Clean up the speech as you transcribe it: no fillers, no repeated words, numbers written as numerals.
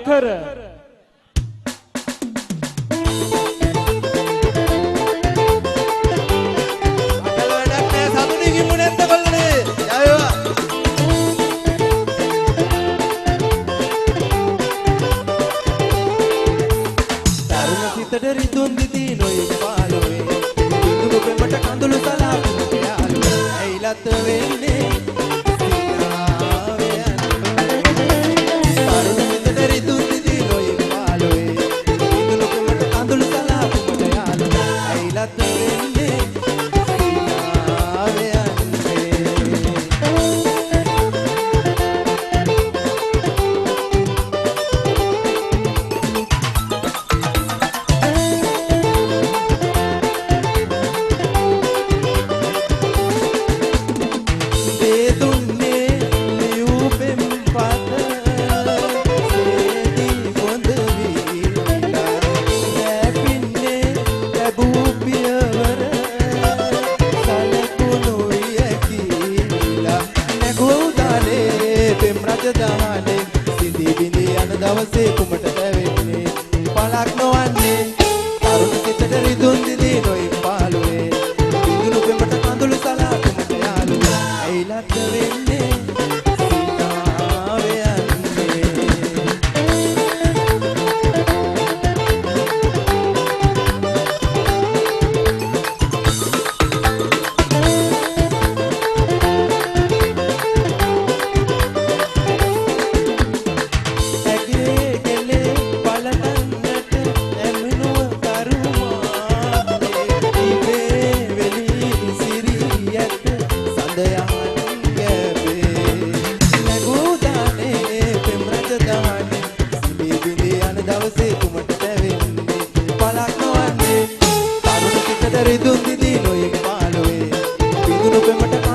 කර රිදුන් දිදී නොයි පාලුවේ ඉදුරු පෙමට කඳුළු සලාපුට යාළුවා ඇයිලත් වෙන්නේ සිනාවේ තරුණ සිතට රිදුන් දිදී නොයි පාලුවේ ඉදුරු පෙමට කඳුළු සලාපුට යාළුවා ඇයිලත් වෙන්නේ සිනාවේ දවසේ කුමට දැවෙන්නේ පලක් නොවන්නේ තරුණ සිතට රිදුන් දිදී නොයි පාලුවේ ඉදුරු පෙමට කඳුළු සලා කුමට යාළුවා ඇයිලත් වෙන්නේ සිනාවේ දවසේ කුමට දැවෙන්නේ පලක් නොවන්නේ තරුණ සිතට රිදුන් දිදී නොයෙක් පාලුවේ ඉදුරු පෙමට